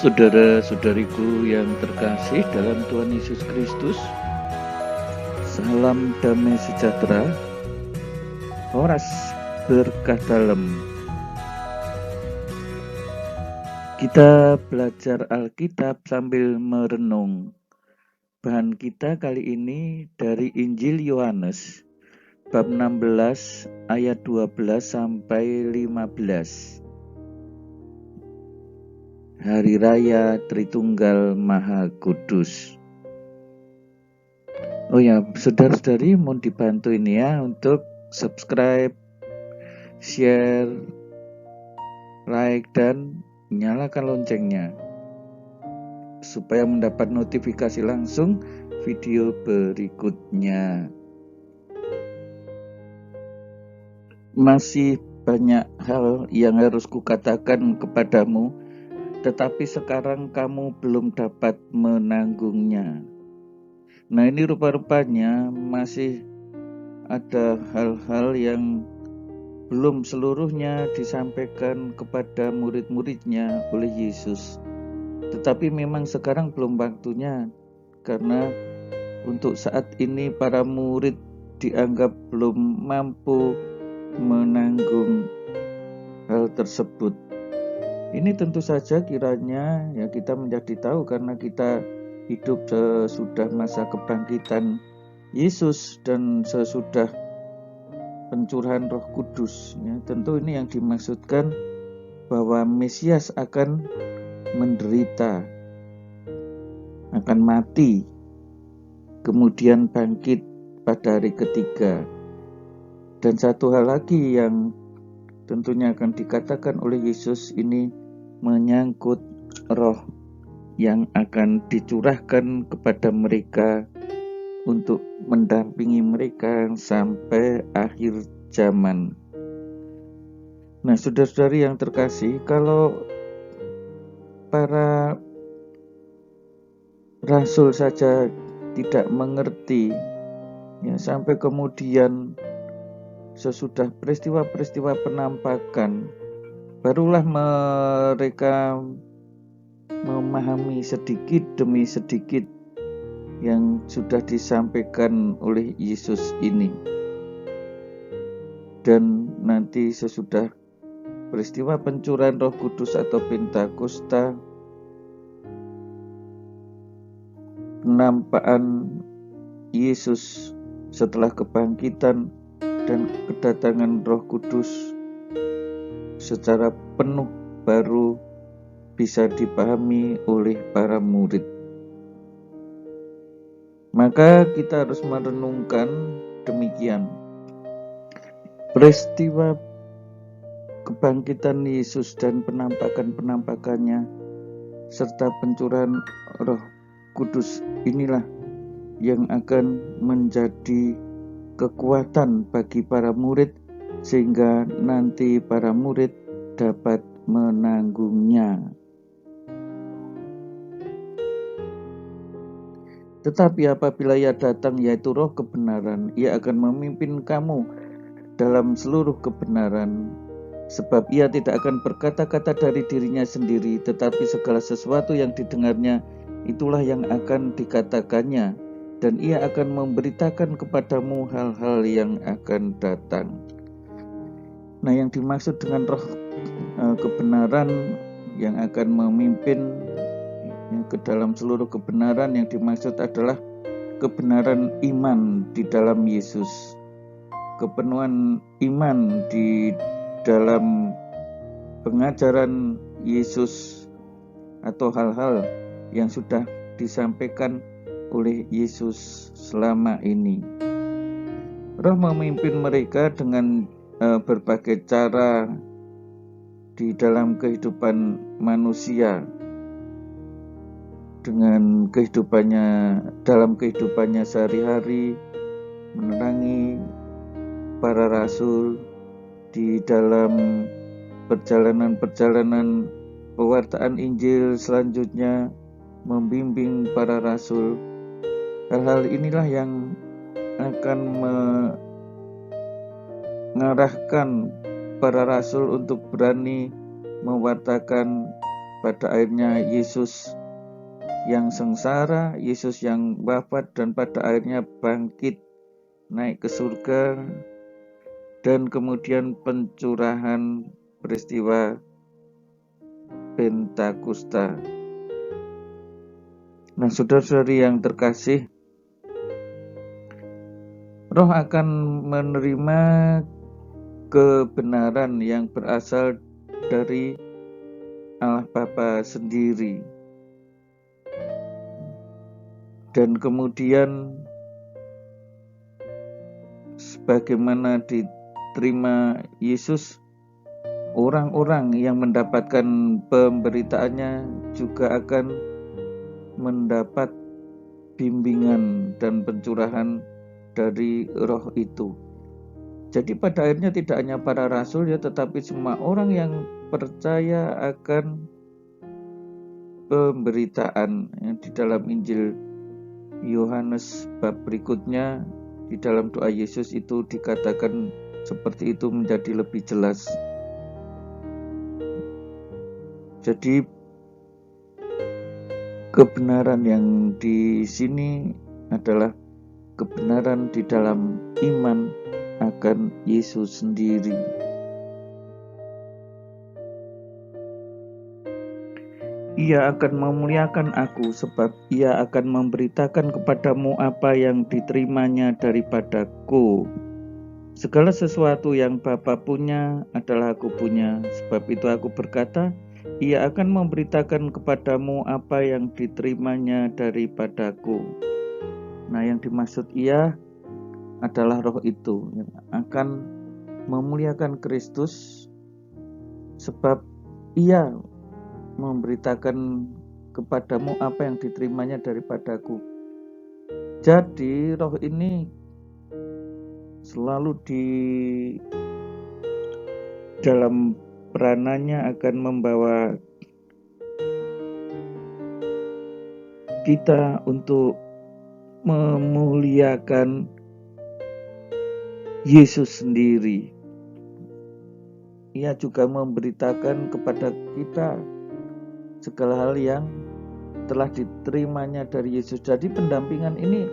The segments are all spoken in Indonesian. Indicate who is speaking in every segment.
Speaker 1: Saudara-saudariku yang terkasih dalam Tuhan Yesus Kristus, salam damai sejahtera, horas berkah dalam. Kita belajar Alkitab sambil merenung. Bahan kita kali ini dari Injil Yohanes, bab 16 ayat 12 sampai 15. Hari Raya Tritunggal Maha Kudus. Oh ya, saudara-saudari mohon dibantu ini ya untuk subscribe, share, like, dan nyalakan loncengnya supaya mendapat notifikasi langsung video berikutnya. Masih banyak hal yang harus kukatakan kepadamu, tetapi sekarang kamu belum dapat menanggungnya. Nah, ini rupa-rupanya masih ada hal-hal yang belum seluruhnya disampaikan kepada murid-muridnya oleh Yesus. Tetapi memang sekarang belum waktunya, karena untuk saat ini para murid dianggap belum mampu menanggung hal tersebut. Ini tentu saja kiranya ya kita menjadi tahu karena kita hidup sesudah masa kebangkitan Yesus dan sesudah pencurahan Roh Kudus. Ya, tentu ini yang dimaksudkan bahwa Mesias akan menderita, akan mati, kemudian bangkit pada hari ketiga. Dan satu hal lagi yang tentunya akan dikatakan oleh Yesus ini menyangkut roh yang akan dicurahkan kepada mereka untuk mendampingi mereka sampai akhir zaman. Nah, saudara-saudari yang terkasih, kalau para rasul saja tidak mengerti, ya sampai kemudian sesudah peristiwa-peristiwa penampakan, barulah mereka memahami sedikit demi sedikit yang sudah disampaikan oleh Yesus ini. Dan nanti sesudah peristiwa pencurahan Roh Kudus atau Pentakosta, penampakan Yesus setelah kebangkitan dan kedatangan Roh Kudus secara penuh baru bisa dipahami oleh para murid. Maka kita harus merenungkan demikian. Peristiwa kebangkitan Yesus dan penampakan-penampakannya serta pencurahan Roh Kudus inilah yang akan menjadi kekuatan bagi para murid sehingga nanti para murid dapat menanggungnya. Tetapi apabila Ia datang, yaitu Roh kebenaran, Ia akan memimpin kamu dalam seluruh kebenaran. Sebab Ia tidak akan berkata-kata dari dirinya sendiri, tetapi segala sesuatu yang didengarnya, itulah yang akan dikatakannya. Dan Ia akan memberitakan kepadamu hal-hal yang akan datang. Nah, yang dimaksud dengan Roh kebenaran yang akan memimpin ke dalam seluruh kebenaran, yang dimaksud adalah kebenaran iman di dalam Yesus, kepenuhan iman di dalam pengajaran Yesus atau hal-hal yang sudah disampaikan oleh Yesus selama ini. Roh memimpin mereka dengan berbagai cara di dalam kehidupan manusia, dengan dalam kehidupannya sehari-hari, menerangi para rasul di dalam perjalanan-perjalanan pewartaan Injil selanjutnya, membimbing para rasul. Hal-hal inilah yang akan mengarahkan para rasul untuk berani mewartakan pada akhirnya Yesus yang sengsara, Yesus yang wafat dan pada akhirnya bangkit naik ke surga, dan kemudian pencurahan peristiwa Pentakosta. Nah, saudara-saudari yang terkasih, Roh akan menerima kebenaran yang berasal dari Allah Bapa sendiri, dan kemudian sebagaimana diterima Yesus, orang-orang yang mendapatkan pemberitaannya juga akan mendapat bimbingan dan pencurahan dari Roh itu. Jadi pada akhirnya tidak hanya para rasul ya, tetapi semua orang yang percaya akan pemberitaan yang di dalam Injil Yohanes bab berikutnya, di dalam doa Yesus itu dikatakan seperti itu menjadi lebih jelas. Jadi kebenaran yang di sini adalah kebenaran di dalam iman akan Yesus sendiri. Ia akan memuliakan aku, sebab ia akan memberitakan kepadamu apa yang diterimanya daripadaku. Segala sesuatu yang Bapa punya adalah aku punya, sebab itu aku berkata, ia akan memberitakan kepadamu apa yang diterimanya daripadaku. Nah, yang dimaksud ia adalah Roh itu yang akan memuliakan Kristus, sebab ia memberitakan kepadamu apa yang diterimanya daripadaku. Jadi Roh ini selalu di dalam peranannya akan membawa kita untuk memuliakan Yesus sendiri. Ia juga memberitakan kepada kita segala hal yang telah diterimanya dari Yesus. Jadi pendampingan ini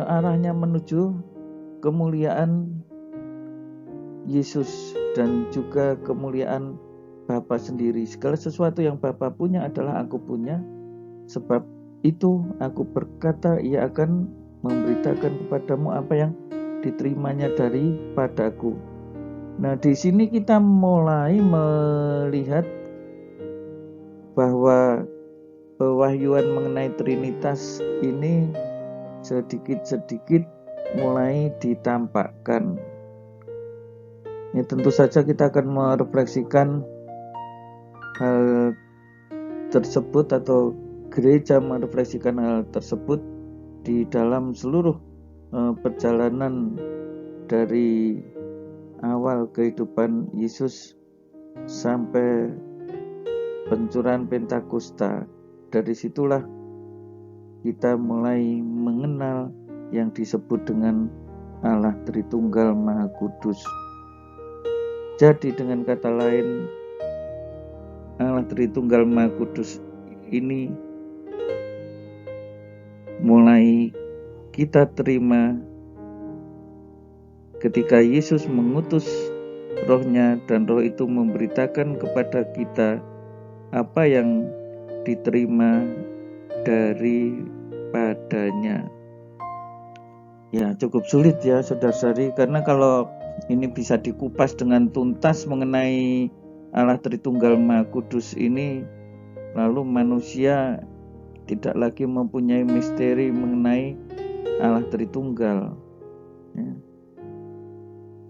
Speaker 1: arahnya menuju kemuliaan Yesus dan juga kemuliaan Bapa sendiri. Segala sesuatu yang Bapa punya adalah aku punya, sebab itu aku berkata ia akan memberitakan kepadamu apa yang diterimanya daripadaku. Nah, di sini kita mulai melihat bahwa pewahyuan mengenai Trinitas ini sedikit-sedikit mulai ditampakkan. Ya, tentu saja kita akan merefleksikan hal tersebut, atau gereja merefleksikan hal tersebut di dalam seluruh perjalanan dari awal kehidupan Yesus sampai pencurahan Pentakosta. Dari situlah kita mulai mengenal yang disebut dengan Allah Tritunggal Maha Kudus. Jadi dengan kata lain, Allah Tritunggal Maha Kudus ini mulai kita terima ketika Yesus mengutus Roh-Nya, dan Roh itu memberitakan kepada kita apa yang diterima daripadanya. Ya, cukup sulit ya saudara-saudari, karena kalau ini bisa dikupas dengan tuntas mengenai Allah Tritunggal Maha Kudus ini, lalu manusia tidak lagi mempunyai misteri mengenai Allah Tritunggal. Ya.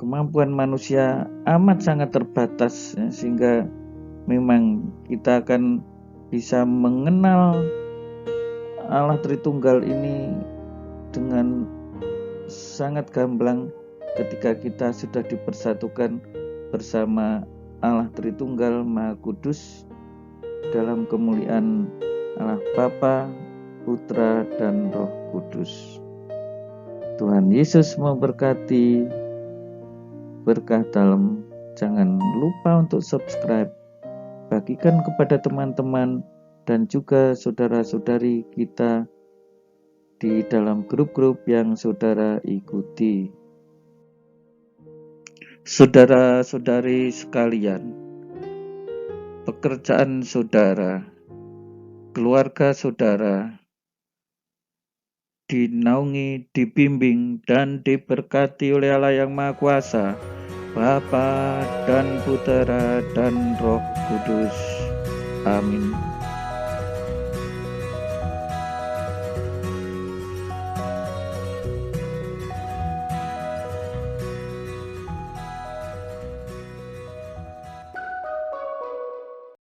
Speaker 1: Kemampuan manusia amat sangat terbatas, ya, sehingga memang kita akan bisa mengenal Allah Tritunggal ini dengan sangat gamblang ketika kita sudah dipersatukan bersama Allah Tritunggal Maha Kudus dalam kemuliaan Allah Bapa, Putra, dan Roh Kudus. Tuhan Yesus memberkati. Berkah dalam. Jangan lupa untuk subscribe, bagikan kepada teman-teman dan juga saudara-saudari kita di dalam grup-grup yang saudara ikuti. Saudara-saudari sekalian, pekerjaan saudara, keluarga saudara, dinaungi, dibimbing, dan diberkati oleh Allah yang Maha Kuasa, Bapa dan Putera dan Roh Kudus. Amin.